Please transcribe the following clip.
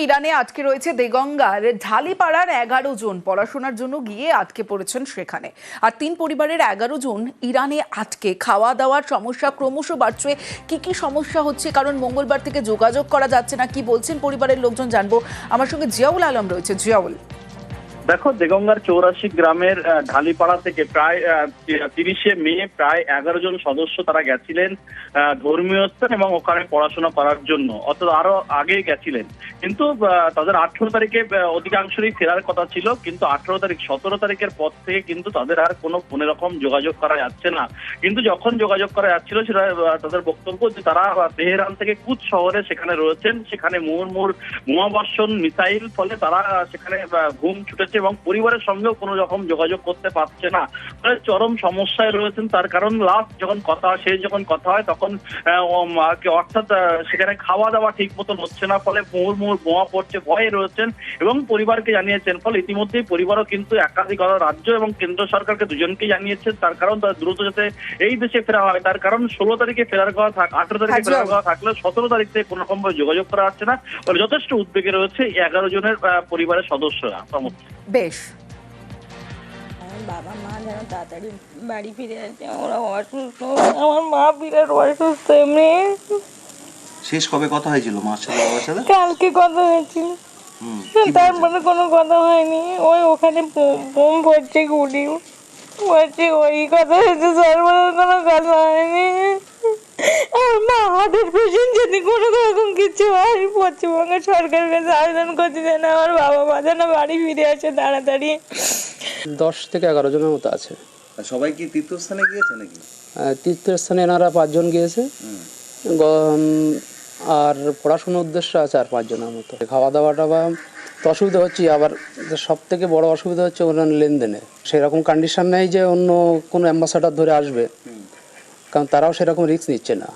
ইরানে আটকে রয়েছে দেগঙ্গার ঢালিপাড়ার 11 জন পড়াশোনার জন্য গিয়ে আটকে পড়েছেন সেখানে। আর 3 পরিবারের 11 জন ইরানে আটকে। খাওয়া দাওয়ার সমস্যা ক্রমশ বাড়ছে। কি সমস্যা হচ্ছে, কারণ মঙ্গলবার থেকে যোগাযোগ করা যাচ্ছে না, কি বলছেন পরিবারের লোকজন জানবো। আমার সঙ্গে জিয়াউল আলম রয়েছে। জিয়াউল, দেখো, দেগঙ্গার 84 গ্রামের ঢালিপাড়া থেকে প্রায় 30শে মে প্রায় 11 জন সদস্য তারা গেছিলেন ধর্মীয় স্থান এবং ওখানে পড়াশোনা করার জন্য, অর্থাৎ আরো আগে গেছিলেন। কিন্তু তাদের 18 তারিখে অধিকাংশই ফেরার কথা ছিল, কিন্তু 18 তারিখ 17 তারিখের পর থেকে কিন্তু তাদের আর কোনো রকম যোগাযোগ করা যাচ্ছে না। কিন্তু যখন যোগাযোগ করা যাচ্ছিল সেটা তাদের বক্তব্য যে তারা তেহরান থেকে কুচ শহরে সেখানে রয়েছেন, সেখানে মুহুর্মুহু বোমাবর্ষণ মিসাইল ফলে তারা সেখানে ঘুম ছুটেছে এবং পরিবারের সঙ্গেও কোনো রকম যোগাযোগ করতে পারছে না। চরম সমস্যায় রয়েছেন। তার কারণ লাস্ট যখন কথা হয় তখন অর্থাৎ সেখানে খাওয়া দাওয়া ঠিক মতন হচ্ছে না, ফলে মুহুর্মুহু বোমা পড়ছে, ভয়ে রয়েছেন এবং পরিবারকে জানিয়েছেন। ফলে ইতিমধ্যেই পরিবারও কিন্তু একাধিক রাজ্য এবং কেন্দ্র সরকারকে দুজনকেই জানিয়েছেন। তার কারণ তারা দ্রুত যাতে এই দেশে ফেরা হয়, তার কারণ 16 তারিখে ফেরার কথা 18 তারিখে ফেরার কথা থাকলেও 17 তারিখ থেকে কোনো রকম যোগাযোগ করা যাচ্ছে না। যথেষ্ট উদ্বেগে রয়েছে 11 জনের পরিবারের সদস্যরা। বেশ, বাবা মা যেন তাড়াতাড়ি বাড়ি ফিরে আসে, ওরা অসুস্থ, আমার মা বিরাট অসুস্থ। এমনি শেষ কবে কথা হয়েছিল মার সাথে, বাবার সাথে? কালকে কথা হয়েছিল, তারপরে কোনো কথা হয়নি। ওই ওখানে বোম পড়ছে, গুলি পড়ছে, ওই কথা হয়েছে, তারপরে কোনো কথা হয়নি। আমার মা হার্টের পেশেন্ট, যদি কোনো রকম কিছু হয় পশ্চিমবঙ্গের সরকারের কাছে আবেদন করছে যেন আমার বাবা মা যেন বাড়ি ফিরে আসে তাড়াতাড়ি। 10 থেকে 11 জনের মতো আছে। সবাই কি তীর্থস্থানে গিয়েছে নাকি? তীর্থস্থানে এনারা 5 জন গিয়েছে, আর পড়াশোনার উদ্দেশ্যে আছে আর 5 জনের মতো। খাওয়া দাওয়াটা তো অসুবিধা হচ্ছে, আবার সব থেকে বড় অসুবিধা হচ্ছে ওনার লেনদেনে সেরকম কন্ডিশন নেই যে অন্য কোনো অ্যাম্বাসাডার ধরে আসবে, কারণ তারাও সেরকম রিস্ক নিচ্ছে না।